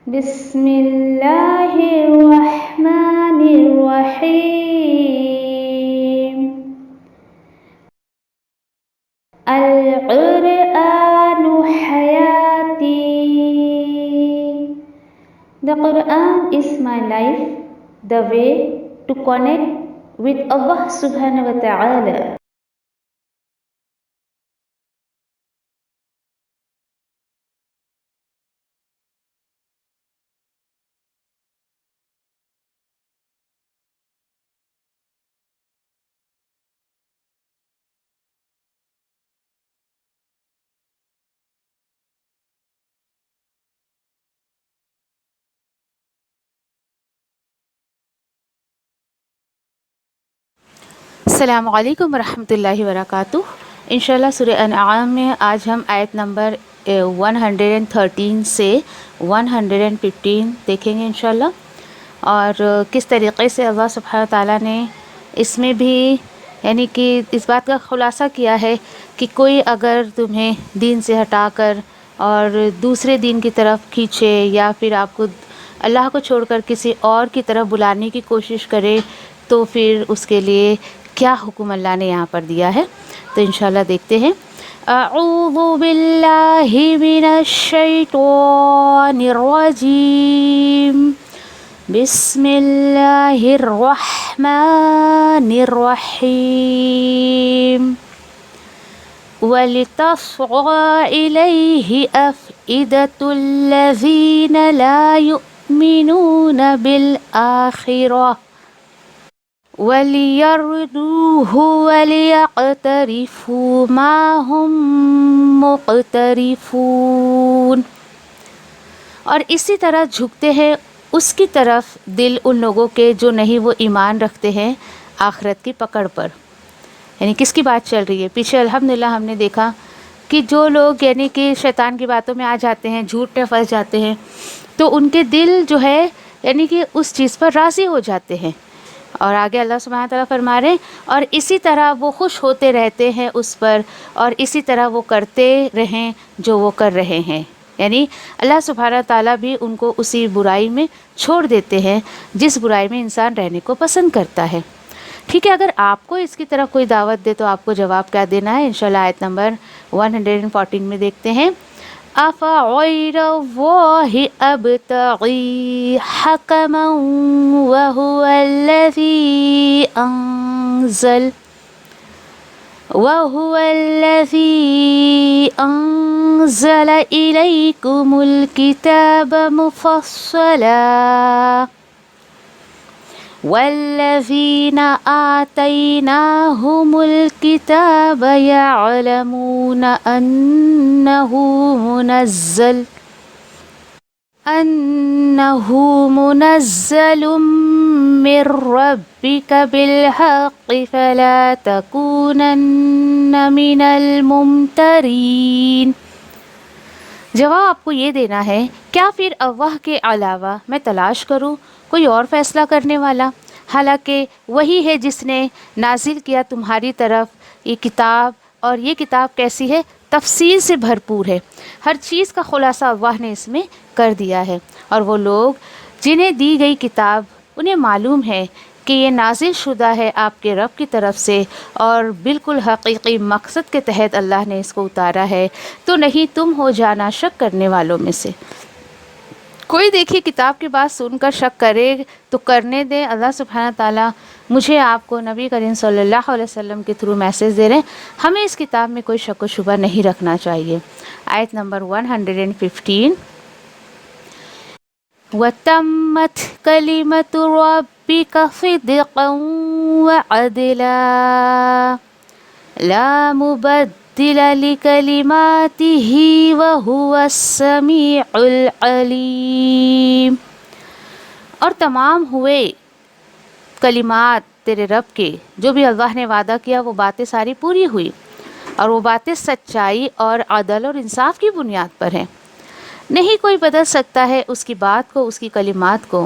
بسم اللہ الرحمن الرحیم القرآن حیاتی. The Quran is my life, the way to connect with Allah subhanahu wa ta'ala. السلام علیکم ورحمۃ اللہ وبرکاتہ. انشاءاللہ سورہ انعام میں آج ہم آیت نمبر 113 سے 115 دیکھیں گے انشاءاللہ. اور کس طریقے سے اللہ سبحانہ تعالیٰ نے اس میں بھی یعنی کہ اس بات کا خلاصہ کیا ہے کہ کوئی اگر تمہیں دین سے ہٹا کر اور دوسرے دین کی طرف کھینچے یا پھر آپ کو اللہ کو چھوڑ کر کسی اور کی طرف بلانے کی کوشش کرے تو پھر اس کے لیے کیا حکم اللہ نے یہاں پر دیا ہے. تو انشاءاللہ دیکھتے ہیں. اعوذ باللہ من الشیطان الرجیم. بسم اللہ الرحمن الرحیم. وَلِتَصْغَىٰ إِلَيْهِ أَفْئِدَةُ الَّذِينَ لَا يُؤْمِنُونَ بِالْآخِرَةِ وَلِيَرْدُوهُ وَلِيَقْتَرِفُوا مَا هُمْ مُقْتَرِفُونَ. اور اسی طرح جھکتے ہیں اس کی طرف دل ان لوگوں کے جو نہیں وہ ایمان رکھتے ہیں آخرت کی پکڑ پر. یعنی کس کی بات چل رہی ہے؟ پیچھے الحمدللہ ہم نے دیکھا کہ جو لوگ یعنی کہ شیطان کی باتوں میں آ جاتے ہیں، جھوٹ میں پھنس جاتے ہیں، تو ان کے دل جو ہے یعنی کہ اس چیز پر راضی ہو جاتے ہیں. اور آگے اللہ سبحانہ تعالیٰ فرما رہے ہیں اور اسی طرح وہ خوش ہوتے رہتے ہیں اس پر اور اسی طرح وہ کرتے رہیں جو وہ کر رہے ہیں. یعنی اللہ سبحانہ تعالیٰ بھی ان کو اسی برائی میں چھوڑ دیتے ہیں جس برائی میں انسان رہنے کو پسند کرتا ہے. ٹھیک ہے، اگر آپ کو اس کی طرف کوئی دعوت دے تو آپ کو جواب کیا دینا ہے؟ انشاءاللہ آیت نمبر 114 میں دیکھتے ہیں. أَفَغَيْرَ اللَّهِ أَبْتَغِي حَكَمًا وَهُوَ الَّذِي أَنزَلَ إِلَيْكُمُ الْكِتَابَ مُفَصَّلًا وَالَّذِينَ آتَيْنَاهُمُ الْكِتَابَ يَعْلَمُونَ أَنَّهُ مُنَزَّلٌ مِّن رَّبِّكَ بِالْحَقِّ فَلَا تَكُونَنَّ مِنَ الْمُمْتَرِينَ. جواب آپ کو یہ دینا ہے کیا پھر اللہ کے علاوہ میں تلاش کروں کوئی اور فیصلہ کرنے والا، حالانکہ وہی ہے جس نے نازل کیا تمہاری طرف یہ کتاب. اور یہ کتاب کیسی ہے؟ تفصیل سے بھرپور ہے، ہر چیز کا خلاصہ اللہ نے اس میں کر دیا ہے. اور وہ لوگ جنہیں دی گئی کتاب انہیں معلوم ہے کہ یہ نازل شدہ ہے آپ کے رب کی طرف سے اور بالکل حقیقی مقصد کے تحت اللہ نے اس کو اتارا ہے، تو نہیں تم ہو جانا شک کرنے والوں میں سے. کوئی دیکھیے کتاب کی بات سن کر شک کرے تو کرنے دے. اللہ سبحانہ تعالیٰ مجھے آپ کو نبی کریم صلی اللہ علیہ وسلم کے تھرو میسیج دے رہے ہیں، ہمیں اس کتاب میں کوئی شک و شبہ نہیں رکھنا چاہیے. آیت نمبر 115. وَتَمَّتْ كَلِمَةُ رَبِّكَ صِدْقًا وَعَدْلًا لَا مُبَدِّلَ لِكَلِمَاتِهِ وَهُوَ السَّمِيعُ الْعَلِيمُ. اور تمام ہوئے کلمات تیرے رب کے، جو بھی اللہ نے وعدہ کیا وہ باتیں ساری پوری ہوئی، اور وہ باتیں سچائی اور عدل اور انصاف کی بنیاد پر ہیں. نہیں کوئی بدل سکتا ہے اس کی بات کو، اس کی کلمات کو،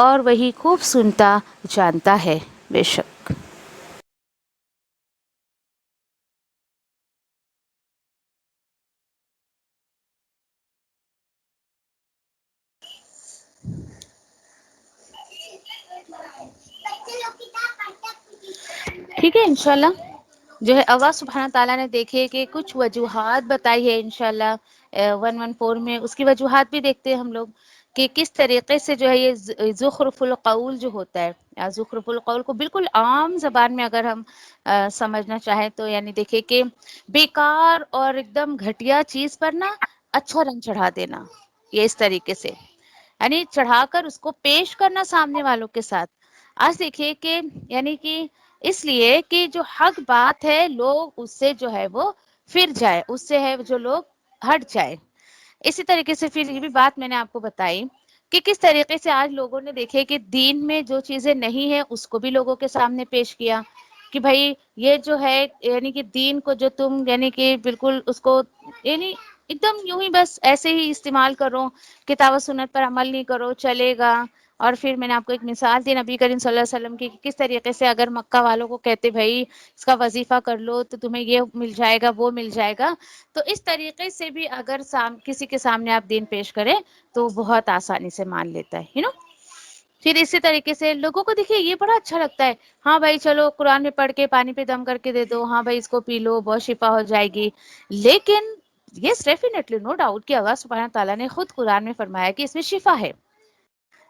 اور وہی خوب سنتا جانتا ہے بے شک. ٹھیک ہے انشاءاللہ جو ہے اللہ سبحانہ تعالیٰ نے دیکھے کہ کچھ وجوہات بتائی ہے انشاءاللہ 114 میں، اس کی وجوہات بھی دیکھتے ہیں ہم لوگ کہ کس طریقے سے جو ہے یہ زخرف القول جو ہوتا ہے، یا زخرف القول کو بالکل عام زبان میں اگر ہم سمجھنا چاہیں تو یعنی دیکھیں کہ بیکار اور ایک دم گھٹیا چیز پر نا اچھا رنگ چڑھا دینا، یہ اس طریقے سے یعنی چڑھا کر اس کو پیش کرنا سامنے والوں کے ساتھ. آج دیکھیے کہ یعنی کہ اس لیے کہ جو حق بات ہے لوگ اس سے جو ہے وہ پھر جائے، اس سے ہے جو لوگ ہٹ جائے. اسی طریقے سے پھر یہ بھی بات میں نے آپ کو بتائی کہ کس طریقے سے آج لوگوں نے دیکھے کہ دین میں جو چیزیں نہیں ہیں اس کو بھی لوگوں کے سامنے پیش کیا کہ بھائی یہ جو ہے یعنی کہ دین کو جو تم یعنی کہ بالکل اس کو یعنی ایک دم یوں ہی بس ایسے ہی استعمال کرو، کتاب و سنت پر عمل نہیں کرو چلے گا. اور پھر میں نے آپ کو ایک مثال دی نبی کریم صلی اللہ علیہ وسلم کی کہ کس طریقے سے اگر مکہ والوں کو کہتے بھائی اس کا وظیفہ کر لو تو تمہیں یہ مل جائے گا وہ مل جائے گا، تو اس طریقے سے بھی اگر کسی کے سامنے آپ دین پیش کریں تو بہت آسانی سے مان لیتا ہے پھر اسی طریقے سے لوگوں کو دیکھیے یہ بڑا اچھا لگتا ہے، ہاں بھائی چلو قرآن میں پڑھ کے پانی پہ دم کر کے دے دو، ہاں بھائی اس کو پی لو بہت شفا ہو جائے گی. لیکن یس ڈیفینیٹلی نو ڈاؤٹ کہ اللہ سبحانہ تعالیٰ نے خود قرآن میں فرمایا کہ اس میں شفا ہے،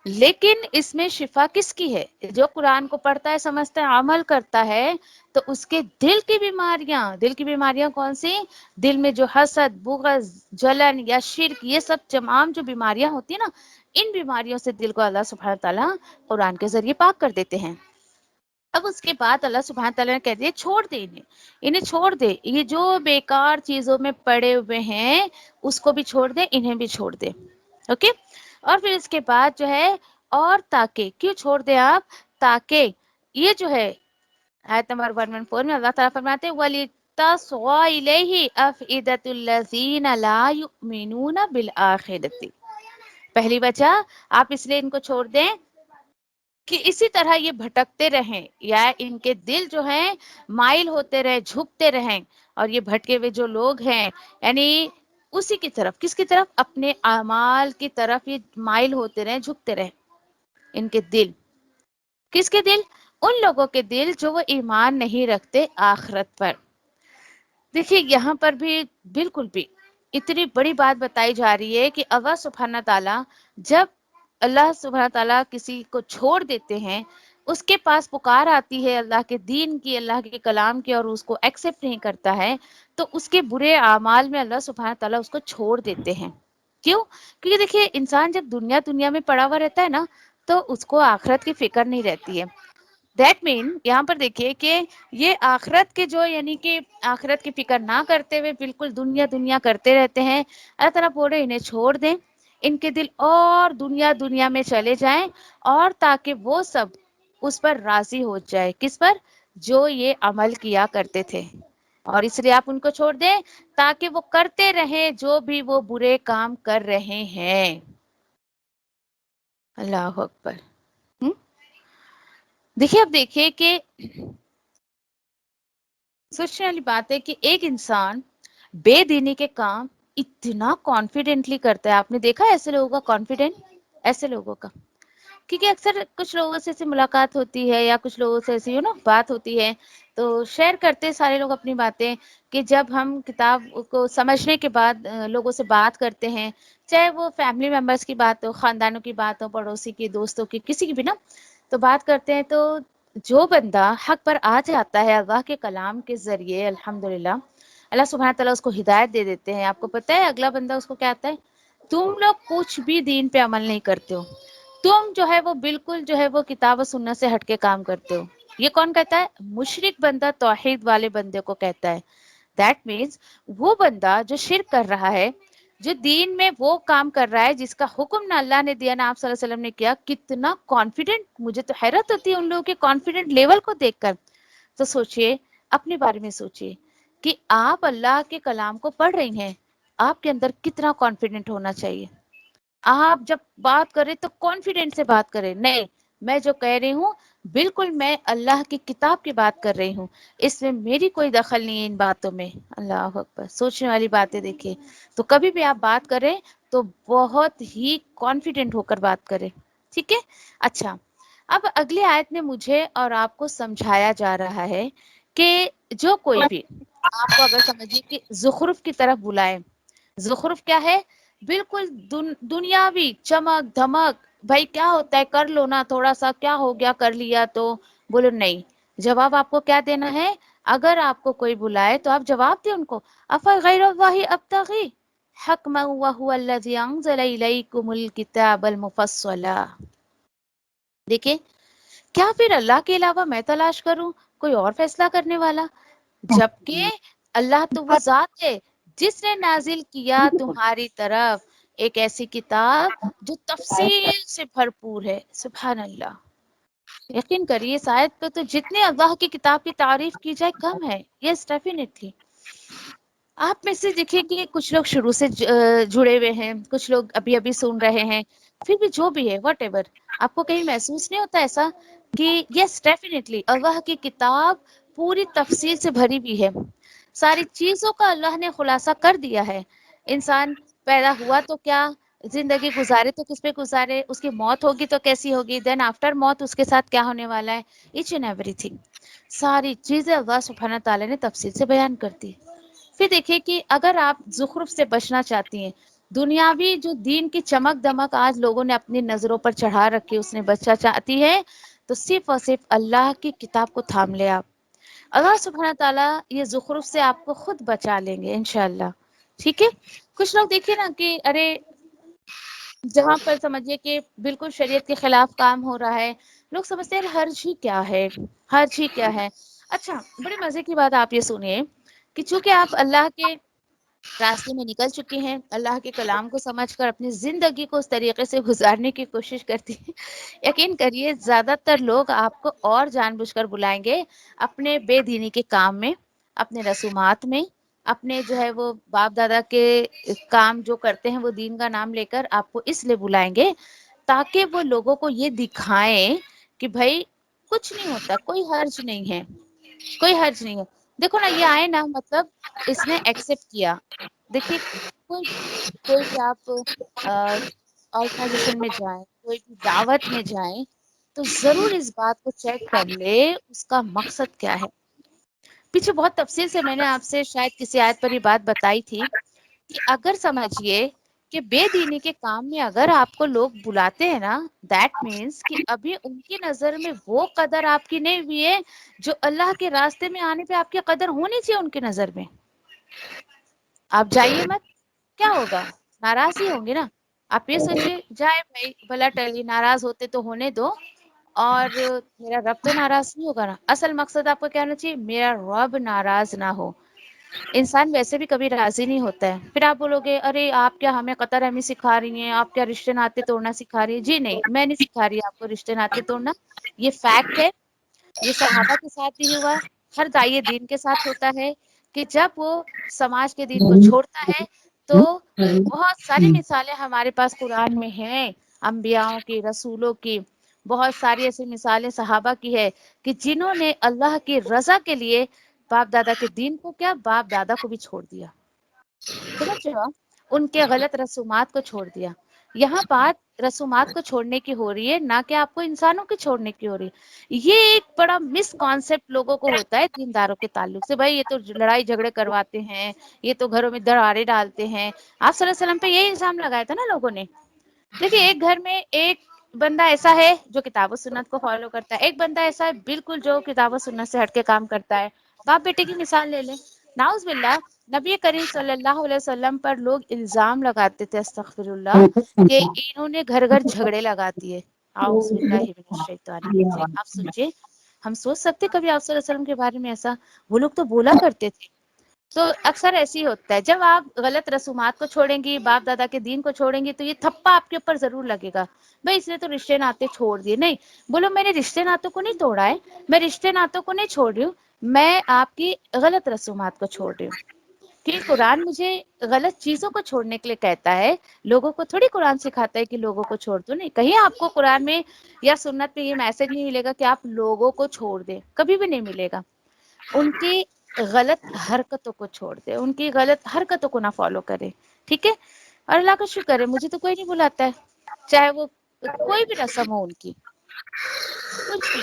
لیکن اس میں شفا کس کی ہے؟ جو قرآن کو پڑھتا ہے سمجھتا ہے عمل کرتا ہے تو اس کے دل کی بیماریاں کون سی؟ دل میں جو حسد، بغض، جلن یا شرک یہ سب تمام جو بیماریاں ہوتی ہیں نا، ان بیماریوں سے دل کو اللہ سبحانہ تعالیٰ قرآن کے ذریعے پاک کر دیتے ہیں. اب اس کے بعد اللہ سبحانہ تعالیٰ نے کہہ دیا چھوڑ دے انہیں چھوڑ دے، یہ جو بیکار چیزوں میں پڑے ہوئے ہیں اس کو بھی چھوڑ دے، انہیں بھی چھوڑ دے. اوکے. اور پھر اس کے بعد جو ہے اور تاکہ کیوں چھوڑ دے آپ؟ تاکہ یہ جو ہے آیت نمبر 114 میں اللہ تعالیٰ فرماتے ہیں وَلِتَصْغَى إِلَيْهِ أَفْئِدَةُ الَّذِينَ لَا يُؤْمِنُونَ بِالْآخِرَةِ. پہلی وجہ آپ اس لیے ان کو چھوڑ دیں کہ اسی طرح یہ بھٹکتے رہیں یا ان کے دل جو ہیں مائل ہوتے رہیں، جھکتے رہیں، اور یہ بھٹکے ہوئے جو لوگ ہیں یعنی اسی کی طرف، کس کی طرف؟ اپنے اعمال کی طرف یہ مائل ہوتے رہیں، جھکتے رہیں. ان کے دل، کس کے دل؟ ان لوگوں کے دل جو وہ ایمان نہیں رکھتے آخرت پر. دیکھیے یہاں پر بھی بالکل بھی اتنی بڑی بات بتائی جا رہی ہے کہ اللہ سبحانہ تعالیٰ جب اللہ سبحانہ تعالیٰ کسی کو چھوڑ دیتے ہیں، اس کے پاس پکار آتی ہے اللہ کے دین کی، اللہ کے کلام کی، اور اس کو ایکسیپٹ نہیں کرتا ہے تو اس کے برے اعمال میں اللہ سبحانہ تعالیٰ اس کو چھوڑ دیتے ہیں. کیوں؟ کیونکہ دیکھیے انسان جب دنیا میں پڑا ہوا رہتا ہے نا تو اس کو آخرت کی فکر نہیں رہتی ہے. دیٹ مین یہاں پر دیکھیے کہ یہ آخرت کے جو یعنی کہ آخرت کی فکر نہ کرتے ہوئے بالکل دنیا کرتے رہتے ہیں. اللہ تعالیٰ بول رہے انہیں چھوڑ دیں، ان کے دل اور دنیا میں چلے جائیں، اور تاکہ وہ سب اس پر راضی ہو جائے. کس پر؟ جو یہ عمل کیا کرتے تھے. اور اس لیے آپ ان کو چھوڑ دیں تاکہ وہ کرتے رہیں جو بھی وہ برے کام کر رہے ہیں. اللہ اکبر. دیکھیے اب دیکھیے کہ سوچنے والی بات ہے کہ ایک انسان بے دینی کے کام اتنا کانفیڈنٹلی کرتا ہے. آپ نے دیکھا ایسے لوگوں کا کانفیڈنٹ، ایسے لوگوں کا، کیونکہ اکثر کچھ لوگوں سے ایسی ملاقات ہوتی ہے یا کچھ لوگوں سے ایسی بات ہوتی ہے تو شیئر کرتے سارے لوگ اپنی باتیں کہ جب ہم کتاب کو سمجھنے کے بعد لوگوں سے بات کرتے ہیں، چاہے وہ فیملی ممبرس کی بات ہو، خاندانوں کی بات ہو، پڑوسی کی، دوستوں کی، کسی کی بھی نا، تو بات کرتے ہیں تو جو بندہ حق پر آ جاتا ہے اللہ کے کلام کے ذریعے الحمدللہ اللہ سبحانہ تعالیٰ اس کو ہدایت دے دیتے ہیں. آپ کو پتہ ہے اگلا بندہ اس کو کیا آتا ہے؟ تم لوگ کچھ بھی دین پہ عمل نہیں کرتے ہو، تم جو ہے وہ بالکل جو ہے وہ کتاب و سنت سے ہٹ کے کام کرتے ہو. یہ کون کہتا ہے؟ مشرک بندہ توحید والے بندے کو کہتا ہے. دیٹ مینس وہ بندہ جو شرک کر رہا ہے، جو دین میں وہ کام کر رہا ہے جس کا حکم نہ اللہ نے دیا نہ آپ صلی اللہ علیہ وسلم نے کیا. کتنا کانفیڈنٹ، مجھے تو حیرت ہوتی ہے ان لوگوں کے کانفیڈنٹ لیول کو دیکھ کر. تو سوچئے، اپنے بارے میں سوچئے کہ آپ اللہ کے کلام کو پڑھ رہی ہیں، آپ کے اندر کتنا کانفیڈنٹ ہونا چاہیے. آپ جب بات کریں تو کانفیڈنٹ سے بات کریں. نہیں، میں جو کہہ رہی ہوں بالکل میں اللہ کی کتاب کی بات کر رہی ہوں، اس میں میری کوئی دخل نہیں ہے ان باتوں میں. اللہ اکبر. سوچنے والی باتیں دیکھیں. تو کبھی بھی آپ بات کریں تو بہت ہی کانفیڈنٹ ہو کر بات کریں. ٹھیک ہے؟ اچھا، اب اگلی آیت میں مجھے اور آپ کو سمجھایا جا رہا ہے کہ جو کوئی بھی آپ کو اگر سمجھیے کہ زخرف کی طرف بلائے، زخرف کیا ہے؟ بالکل دنیاوی چمک دھمک، بھائی کیا ہوتا ہے کر لو نا، تھوڑا سا کیا ہو گیا کر لیا تو، بولو نہیں، جواب آپ کو کیا دینا ہے؟ اگر آپ کو کوئی بلائے تو آپ جواب دیں ان کو، افغیر اللہ ابتغی حکما وہو الذی انزل الیکم الکتاب المفصلا. دیکھیں، کیا پھر اللہ کے علاوہ میں تلاش کروں کوئی اور فیصلہ کرنے والا؟ جبکہ اللہ تو وہ ذات ہے جس نے نازل کیا تمہاری طرف ایک ایسی کتاب جو تفصیل سے بھرپور ہے. سبحان اللہ. یقین کریے اس آیت پہ تو جتنے اللہ کی کتاب کی تعریف کی جائے کم ہے. Yes definitely. آپ میں سے دیکھیے کہ کچھ لوگ شروع سے جڑے ہوئے ہیں، کچھ لوگ ابھی ابھی سن رہے ہیں، پھر بھی جو بھی ہے واٹ ایور، آپ کو کہیں محسوس نہیں ہوتا ایسا کہ یس ڈیفینیٹلی اللہ کی کتاب پوری تفصیل سے بھری ہوئی ہے، ساری چیزوں کا اللہ نے خلاصہ کر دیا ہے. انسان پیدا ہوا تو کیا، زندگی گزارے تو کس پہ گزارے، اس کی موت ہوگی تو کیسی ہوگی، دین آفٹر موت اس کے ساتھ کیا ہونے والا ہے، ایچ اینڈ ایوری تھنگ، ساری چیزیں اللہ سبحانہ تعالیٰ نے تفصیل سے بیان کر دی. پھر دیکھیے کہ اگر آپ زخرف سے بچنا چاہتی ہیں، دنیاوی جو دین کی چمک دمک آج لوگوں نے اپنی نظروں پر چڑھا رکھی اس نے بچنا چاہتی ہے، تو صرف اور صرف اللہ کی کتاب کو تھام لے آپ. اللہ سبحانہ تعالیٰ یہ زخرف سے آپ کو خود بچا لیں گے انشاءاللہ. ٹھیک ہے. کچھ لوگ دیکھیں نا کہ ارے جہاں پر سمجھیے کہ بالکل شریعت کے خلاف کام ہو رہا ہے، لوگ سمجھتے ہیں حرج ہی کیا ہے، حرج ہی کیا ہے. اچھا بڑے مزے کی بات آپ یہ سنیے کہ چونکہ آپ اللہ کے راستے میں نکل چکی ہیں، اللہ کے کلام کو سمجھ کر اپنی زندگی کو اس طریقے سے گزارنے کی کوشش کرتی ہیں، یقین کریے زیادہ تر لوگ آپ کو اور جان بوجھ کر بلائیں گے اپنے بے دینی کے کام میں، اپنے رسومات میں، اپنے جو ہے وہ باپ دادا کے کام جو کرتے ہیں وہ دین کا نام لے کر آپ کو اس لیے بلائیں گے تاکہ وہ لوگوں کو یہ دکھائیں کہ بھائی کچھ نہیں ہوتا، کوئی حرج نہیں ہے، کوئی حرج نہیں ہے. دیکھو نا یہ آئے نا، مطلب اس نے ایکسپٹ کیا. دیکھیے کوئی بھی آپ آرگنائزیشن میں جائیں، کوئی بھی دعوت میں جائیں تو ضرور اس بات کو چیک کر لے اس کا مقصد کیا ہے. پیچھے بہت تفصیل سے میں نے آپ سے شاید کسی آیت پر یہ بات بتائی تھی کہ اگر سمجھیے کہ بے دینی کے کام میں اگر آپ کو لوگ بلاتے ہیں نا، دیٹ مینس کہ ابھی ان کی نظر میں وہ قدر آپ کی نہیں ہوئی ہے جو اللہ کے راستے میں آنے پہ آپ کی قدر ہونی چاہیے ان کی نظر میں. آپ جائیے مت، کیا ہوگا؟ ناراض ہی ہوں گے نا. آپ یہ سوچیے جائے بھائی بھلا ٹلی، ناراض ہوتے تو ہونے دو، اور میرا رب تو ناراض نہیں ہوگا نا. اصل مقصد آپ کو کیا ہونا چاہیے؟ میرا رب ناراض نہ ہو. انسان ویسے بھی کبھی راضی نہیں ہوتا ہے. پھر آپ بولو گے ارے آپ کیا ہمیں قطر احمی سکھا رہی ہیں، آپ کیا رشتے ناطے توڑنا سکھا رہی ہیں. جی نہیں، میں نہیں سکھا رہی آپ کو رشتے ناطے توڑنا، یہ فیکٹ ہے. یہ صحابہ کے ساتھ بھی ہوا، ہر داعیے دین کے ساتھ ہوتا ہے کہ جب وہ سماج کے دین کو چھوڑتا ہے تو بہت ساری مثالیں ہمارے پاس قرآن میں ہیں، انبیاؤں کی، رسولوں کی. بہت ساری ایسی مثالیں صحابہ کی ہے کہ جنہوں نے اللہ کی رضا کے لیے باپ دادا کے دین کو کیا، باپ دادا کو بھی چھوڑ دیا. سمجھ رہے ہو؟ ان کے غلط رسومات کو چھوڑ دیا. یہاں بات رسومات کو چھوڑنے کی ہو رہی ہے، نہ کہ آپ کو انسانوں کے چھوڑنے کی ہو رہی ہے. یہ ایک بڑا مس کانسیپٹ لوگوں کو ہوتا ہے دینداروں کے تعلق سے، بھائی یہ تو لڑائی جھگڑے کرواتے ہیں، یہ تو گھروں میں دراڑیں ڈالتے ہیں. آپ صلی اللہ علیہ وسلم پہ یہی الزام لگایا تھا نا لوگوں نے. دیکھیے ایک گھر میں ایک بندہ ایسا ہے جو کتاب و سنت کو فالو کرتا ہے، ایک بندہ ایسا ہے بالکل جو کتاب و سنت سے ہٹ کے کام کرتا ہے. باپ بیٹے کی مثال لے لیں. نعوذ باللہ نبی کریم صلی اللہ علیہ وسلم پر لوگ الزام لگاتے تھے، استغفر اللہ، کہ انہوں نے گھر گھر جھگڑے لگا دیے. اعوذ باللہ من الشیطان الرجیم. آپ سوچئے، ہم سوچ سکتے کبھی آپ صلی اللہ علیہ وسلم کے بارے میں ایسا؟ وہ لوگ تو بولا کرتے تھے. تو اکثر ایسے ہی ہوتا ہے، جب آپ غلط رسومات کو چھوڑیں گی، باپ دادا کے دین کو چھوڑیں گی تو یہ تھپا آپ کے اوپر ضرور لگے گا، بھائی اس نے تو رشتے ناطے چھوڑ دیے. نہیں، بولو میں نے رشتے ناتوں کو نہیں توڑا ہے، میں رشتے ناتوں کو نہیں چھوڑ رہی ہوں، میں آپ کی غلط رسومات کو چھوڑ رہی ہوں. کہ قرآن مجھے غلط چیزوں کو چھوڑنے کے لیے کہتا ہے، لوگوں کو تھوڑی قرآن سکھاتا ہے کہ لوگوں کو چھوڑ دو. نہیں، کہیں آپ کو قرآن میں یا سنت میں یہ میسج نہیں ملے گا کہ آپ لوگوں کو چھوڑ دیں، کبھی بھی نہیں ملے گا. ان کی غلط حرکتوں کو چھوڑ دے، ان کی غلط حرکتوں کو نہ فالو کرے. ٹھیک ہے. اور اللہ کا شکر ہے مجھے تو کوئی نہیں بلاتا ہے، چاہے وہ کوئی بھی رسم ہو ان کی. کچھ بھی،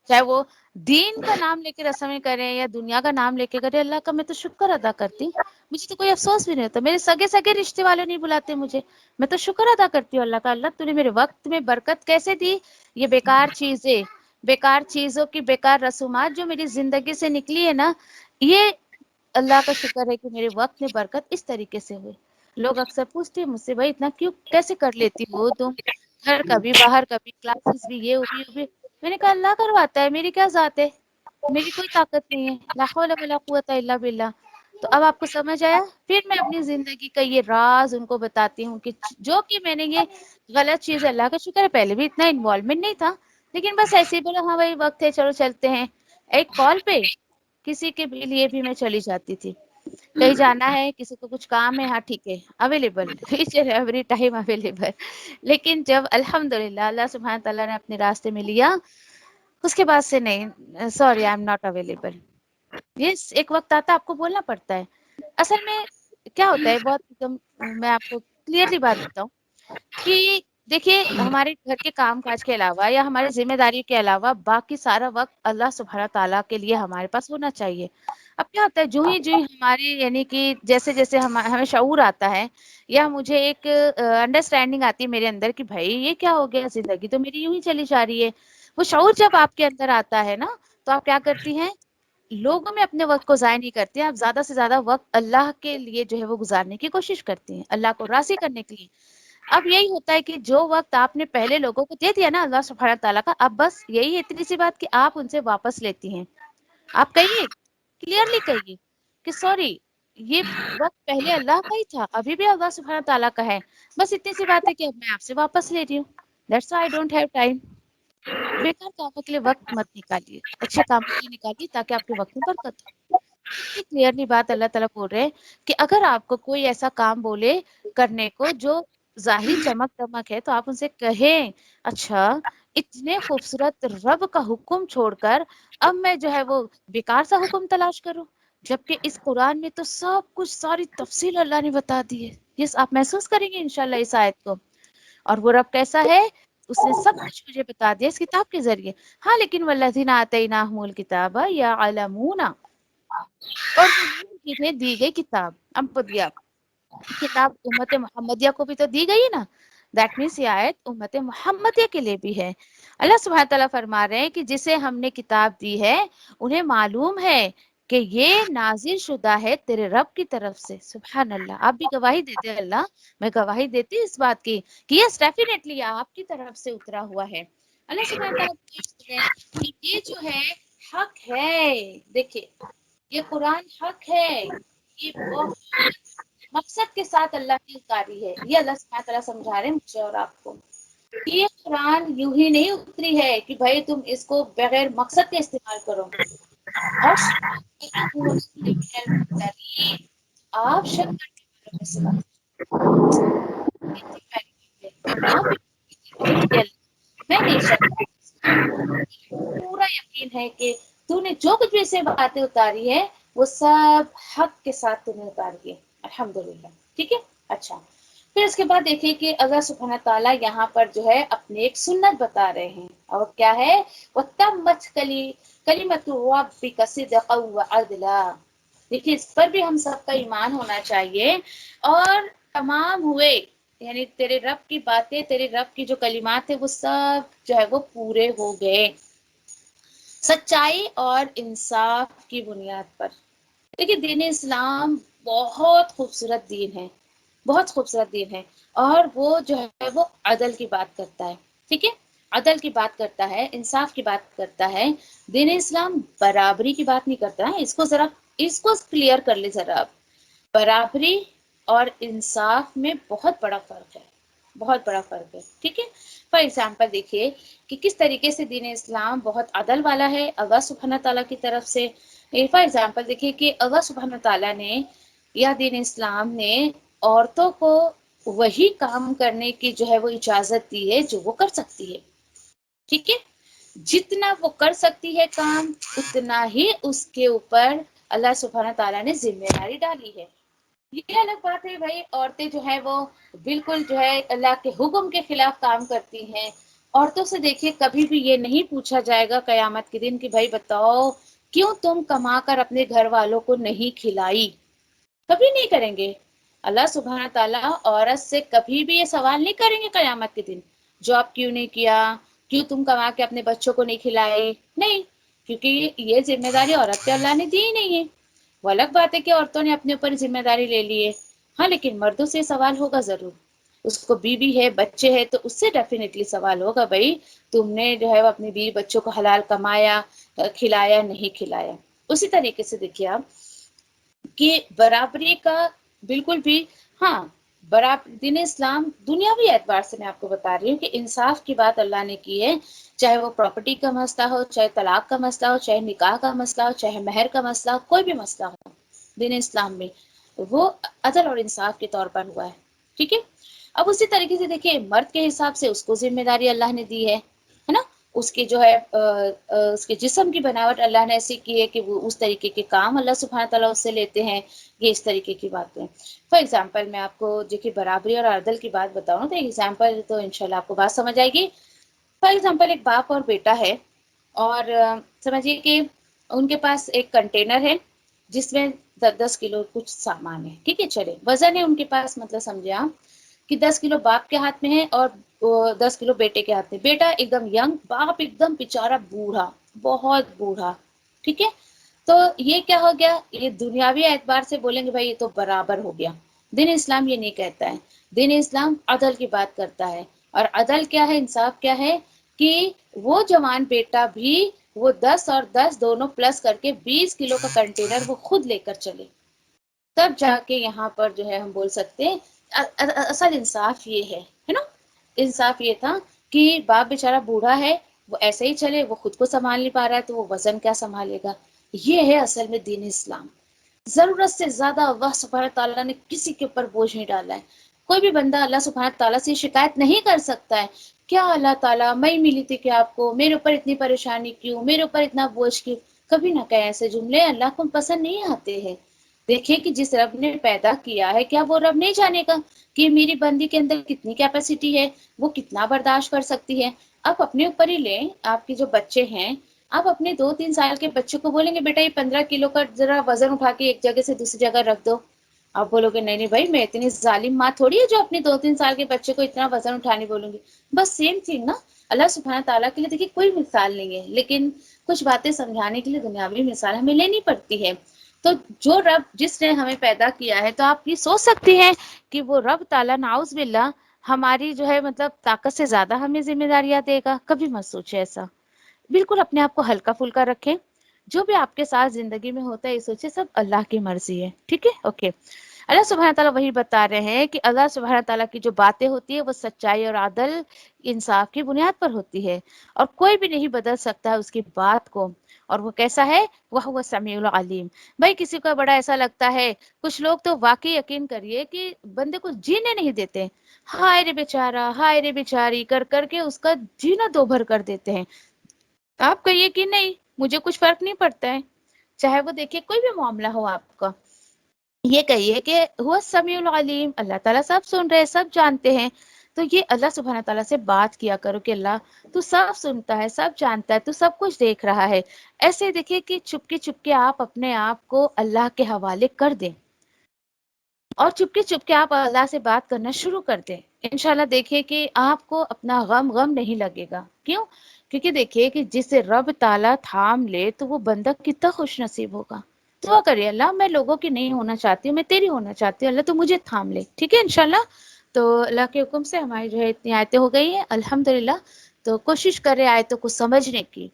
چاہے وہ دین کا نام لے کے رسمیں کریں یا دنیا کا نام لے کے کریں، اللہ کا میں تو شکر ادا کرتی ہوں، مجھے تو کوئی افسوس بھی نہیں ہوتا، میرے سگے سگے رشتے والے نہیں بلاتے مجھے، میں تو شکر ادا کرتی ہوں اللہ کا، اللہ تو نے میرے وقت میں برکت کیسے دی، یہ بیکار چیزیں، بیکار چیزوں کی بیکار رسومات جو میری زندگی سے نکلی ہے نا، یہ اللہ کا شکر ہے کہ میرے وقت میں برکت اس طریقے سے ہوئی۔ لوگ اکثر پوچھتے ہیں مجھ سے، بھائی اتنا کیوں کیسے کر لیتی ہو تم، گھر کبھی باہر کبھی کلاسز بھی، یہ بھی وہ بھی، میں نے کہا اللہ کرواتا ہے، میری کیا ذات ہے، میری کوئی طاقت نہیں ہے، لا حول ولا قوت الا باللہ۔ تو اب آپ کو سمجھ آیا، پھر میں اپنی زندگی کا یہ راز ان کو بتاتی ہوں کہ جو کہ میں نے یہ غلط چیز، اللہ کا شکر ہے پہلے بھی اتنا انوالومنٹ نہیں تھا، لیکن بس ایسے ہی بولا ہاں بھائی وقت ہے چلو چلتے ہیں، ایک کال پہ کسی کے بھی لیے بھی میں چلی جاتی تھی، کہیں جانا ہے کسی کو کچھ کام ہے، ہاں ٹھیک ہے available, each and every time available. لیکن جب الحمدللہ اللہ سبحانہ تعالیٰ نے اپنے راستے میں لیا، اس کے بعد سے نہیں، sorry I am not available. یہ ایک وقت آتا ہے آپ کو بولنا پڑتا ہے، اصل میں کیا ہوتا ہے، بہت ایک دم میں آپ کو کلیئرلی بات بتاؤں کہ دیکھیے ہمارے گھر کے کام کاج کے علاوہ یا ہماری ذمہ داری کے علاوہ باقی سارا وقت اللہ سبحانہ تعالیٰ کے لیے ہمارے پاس ہونا چاہیے۔ اب کیا ہوتا ہے جو ہی ہماری یعنی کہ جیسے جیسے ہمیں شعور آتا ہے یا مجھے ایک انڈرسٹینڈنگ آتی ہے میرے اندر کہ بھائی یہ کیا ہو گیا، زندگی تو میری یوں ہی چلی جا رہی ہے، وہ شعور جب آپ کے اندر آتا ہے نا تو آپ کیا کرتی ہیں، لوگوں میں اپنے وقت کو ضائع نہیں کرتے ہیں، آپ زیادہ سے زیادہ وقت اللہ کے لیے جو ہے وہ گزارنے کی کوشش کرتی ہیں، اللہ کو راضی کرنے کے لیے۔ اب یہی ہوتا ہے کہ جو وقت آپ نے پہلے لوگوں کو دے دیا نا اللہ سبحانہ تعالیٰ کا، اب بس یہی اتنی سی بات کہ آپ ان سے واپس لیتی ہیں، آپ کہیے کلیئرلی کہیے کہ سوری یہ وقت پہلے اللہ کا ہی تھا، ابھی بھی اللہ سبحانہ تعالیٰ کا ہے، بس اتنی سی بات ہے کہ اب میں آپ سے واپس لے رہی ہوں، that's why I don't have time. بیکار کاموں کے لیے وقت مت نکالیے، اچھے کاموں کے لیے نکالیے تاکہ آپ کے وقت میں برکت ہو۔ کتنی کلیئرلی بات اللہ تعالیٰ بول رہے ہیں کہ اگر آپ کو کوئی ایسا کام بولے کرنے کو جو ظاہری چمک دمک ہے تو آپ ان سے کہیں اچھا اتنے خوبصورت رب کا حکم چھوڑ کر اب میں جو ہے وہ بیکار سا حکم تلاش کروں، جبکہ اس قرآن میں تو سب کچھ ساری تفصیل اللہ نے بتا دی ہے۔ یہ آپ محسوس کریں گے انشاءاللہ اس آیت کو، اور وہ رب کیسا ہے، اس نے سب کچھ مجھے بتا دیا اس کتاب کے ذریعے۔ ہاں لیکن والذین آتیناہم الکتاب یعلمون، اور وہ لوگ جنہیں دی گئی کتاب، اب دیا کتاب امت محمدیہ کو بھی تو دی گئی ہے نا، دیٹ مینس یہ آیت امت محمدیہ کے لیے بھی ہے۔ اللہ سبحانہ تعالیٰ فرما رہے ہیں کہ جسے ہم نے کتاب دی ہے انہیں معلوم ہے کہ یہ نازل شدہ ہے تیرے رب کی طرف سے۔ سبحان اللہ، آپ بھی گواہی دیتے ہیں اللہ، میں گواہی دیتی اس بات کی کہ یس ڈیفینیٹلی آپ کی طرف سے اترا ہوا ہے۔ اللہ سبحانہ تعالیٰ کہتے ہیں کہ یہ جو ہے حق ہے، دیکھیں یہ قرآن حق ہے، یہ بہت مقصد کے ساتھ اللہ کی اتاری ہے، یہ اللہ سبحانہ تعالیٰ سمجھا رہے ہیں مجھے اور آپ کو۔ یہ قرآن یوں ہی نہیں اتری ہے کہ بھائی تم اس کو بغیر مقصد کے استعمال کرو، اور آپ شک کرنے والوں میں سے کتنی پیاری بات ہے، اور یہاں پہ میں نہیں شک کرتی، پورا یقین ہے کہ تو نے جو کچھ بھی سے باتیں اتاری ہے وہ سب حق کے ساتھ تمہیں اتاری ہے، الحمدللہ، ٹھیک ہے۔ اچھا پھر اس کے بعد دیکھیے کہ اللہ سبحانہ تعالیٰ یہاں پر جو ہے اپنے ایک سنت بتا رہے ہیں، اور کیا ہے، وَتَمَّتْ كَلِمَةُ رَبِّكَ صِدْقًا وَعَدْلًا۔ دیکھیے اس پر بھی ہم سب کا ایمان ہونا چاہیے، اور تمام ہوئے یعنی تیرے رب کی باتیں، تیرے رب کی جو کلمات ہیں وہ سب جو ہے وہ پورے ہو گئے سچائی اور انصاف کی بنیاد پر۔ دیکھیے دین اسلام بہت خوبصورت دین ہے، بہت خوبصورت دین ہے، اور وہ جو ہے وہ عدل کی بات کرتا ہے، ٹھیک ہے، عدل کی بات کرتا ہے، انصاف کی بات کرتا ہے۔ دین اسلام برابری کی بات نہیں کرتا ہے، اس کو کلیئر کر لے ذرا آپ، برابری اور انصاف میں بہت بڑا فرق ہے، بہت بڑا فرق ہے، ٹھیک ہے۔ فار ایگزامپل دیکھیے کہ کس طریقے سے دین اسلام بہت عدل والا ہے اللہ سبحانہ تعالیٰ کی طرف سے۔ فار ایگزامپل دیکھیے کہ اللہ سبحانہ تعالیٰ نے یا دین اسلام نے عورتوں کو وہی کام کرنے کی جو ہے وہ اجازت دی ہے جو وہ کر سکتی ہے، ٹھیک ہے، جتنا وہ کر سکتی ہے کام اتنا ہی اس کے اوپر اللہ سبحانہ تعالیٰ نے ذمہ داری ڈالی ہے۔ یہ الگ بات ہے بھائی عورتیں جو ہے وہ بالکل جو ہے اللہ کے حکم کے خلاف کام کرتی ہیں، عورتوں سے دیکھیے کبھی بھی یہ نہیں پوچھا جائے گا قیامت کے دن کہ بھائی بتاؤ کیوں تم کما کر اپنے گھر والوں کو نہیں کھلائی، کبھی نہیں کریں گے۔ اللہ سبحانہ تعالیٰ عورت سے کبھی بھی یہ سوال نہیں کریں گے قیامت کے دن، جاب کیوں نہیں کیا، کیوں تم کما کے اپنے بچوں کو نہیں کھلائے، نہیں، کیونکہ یہ ذمہ داری عورت پہ اللہ نے دی ہی نہیں ہے۔ وہ الگ بات ہے کہ عورتوں نے اپنے اوپر ذمہ داری لے لی ہے، ہاں، لیکن مردوں سے سوال ہوگا ضرور، اس کو بیوی ہے بچے ہے تو اس سے ڈیفینیٹلی سوال ہوگا، بھائی تم نے جو ہے اپنے بیوی بچوں کو حلال کمایا، کھلایا نہیں کھلایا۔ اسی طریقے سے دیکھیے آپ کہ برابری کا بالکل بھی، ہاں، دین اسلام دنیاوی اعتبار سے میں آپ کو بتا رہی ہوں کہ انصاف کی بات اللہ نے کی ہے، چاہے وہ پراپرٹی کا مسئلہ ہو، چاہے طلاق کا مسئلہ ہو، چاہے نکاح کا مسئلہ ہو، چاہے مہر کا مسئلہ ہو، کوئی بھی مسئلہ ہو دین اسلام میں وہ عدل اور انصاف کے طور پر ہوا ہے، ٹھیک ہے۔ اب اسی طریقے سے دیکھیے مرد کے حساب سے اس کو ذمہ داری اللہ نے دی ہے نا، اس کے جو ہے اس کے جسم کی بناوٹ اللہ نے ایسی کی ہے کہ وہ اس طریقے کے کام اللہ سبحانہ تعالیٰ اس سے لیتے ہیں، یہ اس طریقے کی باتیں۔ فار ایگزامپل میں آپ کو دیکھیے برابری اور عدل کی بات بتاؤں تو ایگزامپل تو انشاءاللہ آپ کو بات سمجھ آئے گی۔ فار ایگزامپل ایک باپ اور بیٹا ہے، اور سمجھیے کہ ان کے پاس ایک کنٹینر ہے جس میں 10 کلو کچھ سامان ہے، ٹھیک ہے، چلے وزن ہے ان کے پاس، مطلب سمجھے آپ کہ 10 کلو باپ کے ہاتھ میں ہے اور 10 کلو بیٹے کے ہاتھ میں، بیٹا ایک دم ینگ، باپ ایک دم بیچارہ بوڑھا، بہت بوڑھا، ٹھیک ہے۔ تو یہ کیا ہو گیا، یہ دنیاوی اعتبار سے بولیں گے بھائی یہ تو برابر ہو گیا، دین اسلام یہ نہیں کہتا ہے، دین اسلام عدل کی بات کرتا ہے، اور عدل کیا ہے، انصاف کیا ہے کہ وہ جوان بیٹا بھی وہ 10 اور 10 دونوں پلس کر کے 20 کلو کا کنٹینر وہ خود لے کر چلے، تب جا کے یہاں پر جو ہے ہم بول سکتے ہیں اصل انصاف یہ ہے نا۔ انصاف یہ تھا کہ باپ بیچارہ بوڑھا ہے، وہ ایسے ہی چلے، وہ خود کو سنبھال نہیں پا رہا ہے تو وہ وزن کیا سنبھالے گا، یہ ہے اصل میں دین اسلام۔ ضرورت سے زیادہ اللہ سبحانہ تعالیٰ نے کسی کے اوپر بوجھ نہیں ڈالا ہے، کوئی بھی بندہ اللہ سبحانہ تعالیٰ سے شکایت نہیں کر سکتا ہے، کیا اللہ تعالیٰ میں ملی تھی کہ آپ کو، میرے اوپر اتنی پریشانی کیوں، میرے اوپر اتنا بوجھ کیوں، کبھی نہ کہیں ایسے جملے، اللہ کو پسند نہیں آتے ہیں۔ دیکھیں کہ جس رب نے پیدا کیا ہے کیا وہ رب نہیں جانے گا کہ میری بندی کے اندر کتنی کیپیسٹی ہے، وہ کتنا برداشت کر سکتی ہے۔ آپ اپنے اوپر ہی لیں، آپ کے جو بچے ہیں، آپ اپنے 2-3 سال کے بچے کو بولیں گے بیٹا یہ 15 کلو کا ذرا وزن اٹھا کے ایک جگہ سے دوسری جگہ رکھ دو، آپ بولو گے نہیں نہیں بھائی میں اتنی ظالم ماں تھوڑی ہے جو اپنے 2-3 سال کے بچے کو اتنا وزن اٹھانے بولوں گی۔ بس سیم تھنگ نا، اللہ سبحانہ تعالیٰ کے لیے دیکھیے کوئی مثال نہیں ہے، لیکن کچھ باتیں سمجھانے کے لیے دنیاوی مثال ہمیں لینی پڑتی ہے۔ تو جو رب جس نے ہمیں پیدا کیا ہے، تو آپ یہ سوچ سکتی ہیں کہ وہ رب تعالیٰ نعوذ باللہ ہماری جو ہے مطلب طاقت سے زیادہ ہمیں ذمہ داریاں دے گا، کبھی مت سوچے ایسا، بالکل اپنے آپ کو ہلکا پھلکا رکھیں، جو بھی آپ کے ساتھ زندگی میں ہوتا ہے یہ سوچے سب اللہ کی مرضی ہے، ٹھیک ہے، اوکے۔ اللہ سبحانہ تعالیٰ وہی بتا رہے ہیں کہ اللہ سبحانہ تعالیٰ کی جو باتیں ہوتی ہے وہ سچائی اور عدل انصاف کی بنیاد پر ہوتی ہے، اور کوئی بھی نہیں بدل سکتا ہے اس کی بات کو، اور وہ کیسا ہے، وہ سمیع العلیم۔ بھائی کسی کو بڑا ایسا لگتا ہے، کچھ لوگ تو واقعی یقین کریے کہ بندے کو جینے نہیں دیتے، ہائے رے بیچارہ ہائے رے بیچاری کر کر کے اس کا جینا دو بھر کر دیتے ہیں۔ آپ کہیے کہ نہیں مجھے کچھ فرق نہیں پڑتا ہے، چاہے وہ دیکھیے کوئی بھی معاملہ ہو آپ کا، یہ کہیے کہ ہوا سمیع العلیم، اللہ تعالیٰ سب سن رہے سب جانتے ہیں، تو یہ اللہ سبحانہ تعالیٰ سے بات کیا کرو کہ اللہ تو سب سنتا ہے سب جانتا ہے تو سب کچھ دیکھ رہا ہے۔ ایسے دیکھیے کہ چپکے چپکے آپ اپنے آپ کو اللہ کے حوالے کر دیں، اور چپکے چپکے آپ اللہ سے بات کرنا شروع کر دیں، انشاءاللہ دیکھیے کہ آپ کو اپنا غم نہیں لگے گا، کیوں؟ کیونکہ دیکھیے کہ جسے رب تعالیٰ تھام لے تو وہ بندہ کتنا خوش نصیب ہوگا۔ دعا کریے اللہ میں لوگوں کی نہیں ہونا چاہتی ہوں، میں تیری ہونا چاہتی ہوں، اللہ تو مجھے تھام لے، ٹھیک ہے انشاءاللہ۔ تو اللہ کے حکم سے ہماری جو ہے اتنی آیتیں ہو گئی ہیں الحمدللہ، تو کوشش کرے آیتوں کو سمجھنے کی،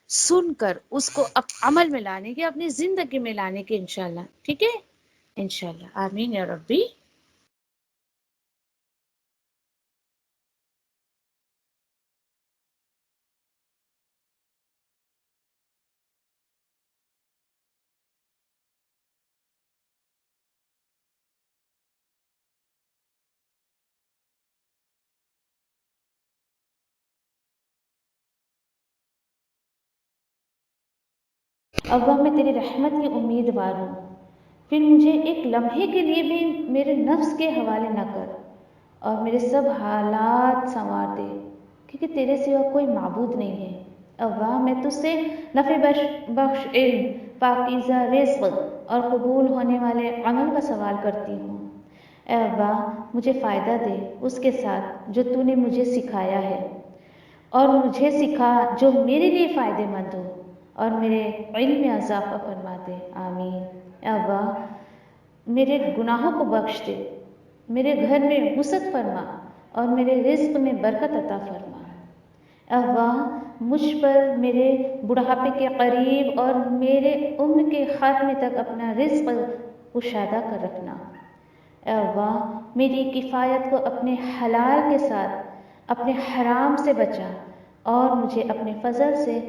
سن کر اس کو عمل میں لانے کی، اپنی زندگی میں لانے کی انشاءاللہ، ٹھیک ہے انشاءاللہ، آمین یا ربی۔ اللہ میں تیری رحمت کی امیدوار ہوں، پھر مجھے ایک لمحے کے لیے بھی میرے نفس کے حوالے نہ کر، اور میرے سب حالات سنوار دے کہ کیونکہ تیرے سوا کوئی معبود نہیں ہے۔ اللہ میں تجھ سے نفع بخش علم، پاکیزہ رزق اور قبول ہونے والے عمل کا سوال کرتی ہوں۔ اے اللہ مجھے فائدہ دے اس کے ساتھ جو تو نے مجھے سکھایا ہے، اور مجھے سکھا جو میرے لیے فائدہ مند ہو، اور میرے علم میں اضافہ فرما دے، آمین۔ اے اللہ میرے گناہوں کو بخش دے، میرے گھر میں وسعت فرما اور میرے رزق میں برکت عطا فرما۔ اے اللہ مجھ پر میرے بڑھاپے کے قریب اور میرے عمر کے خاتمے تک اپنا رزق کشادہ کر رکھنا۔ اے اللہ میری کفایت کو اپنے حلال کے ساتھ اپنے حرام سے بچا، اور مجھے اپنے فضل سے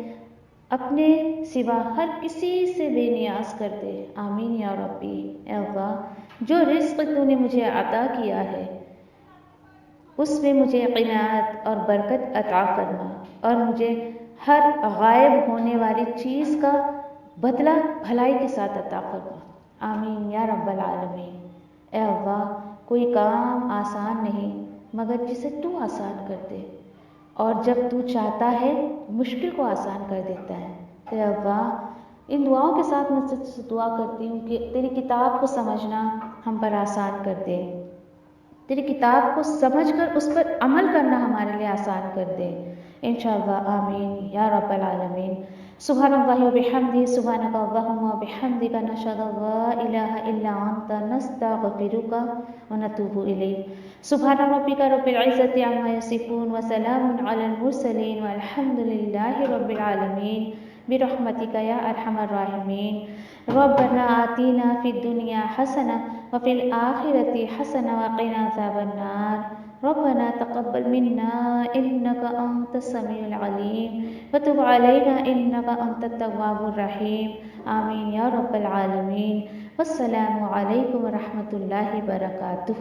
اپنے سوا ہر کسی سے بے نیاز کر دے، آمین یا ربی۔ اے اللہ جو رزق تو نے مجھے عطا کیا ہے اس میں مجھے قناعت اور برکت عطا فرما، اور مجھے ہر غائب ہونے والی چیز کا بدلہ بھلائی کے ساتھ عطا فرما، آمین یا رب العالمین۔ اے اللہ کوئی کام آسان نہیں مگر جسے تو آسان کر دے، اور جب تو چاہتا ہے مشکل کو آسان کر دیتا ہے۔ اے اللہ ان دعاؤں کے ساتھ میں تجھ سے دعا کرتی ہوں کہ تیری کتاب کو سمجھنا ہم پر آسان کر دے، تیری کتاب کو سمجھ کر اس پر عمل کرنا ہمارے لیے آسان کر دے، انشاءاللہ آمین یا رب العالمین۔ سبحان اللہ و بحمدہ، سبحانک اللہم و بحمدک، نشہد ان لا الہ الا انت، نستغفرک و نتوب الیک۔ سبحان ربک رب العزت عما یصفون وسلام علی المرسلین والحمد للہ رب العالمین، برحمتک یا ارحم الراحمین۔ ربنا آتنا فی الدنیا حسنہ وفی الآخرة حسنہ وقنا عذاب النار۔ ربنا تقبل منا إنك أنت السميع العليم وتب علينا إنك أنت التواب الرحيم، آمين يا رب العالمين۔ والسلام علیکم ورحمۃ اللہ وبرکاتہ۔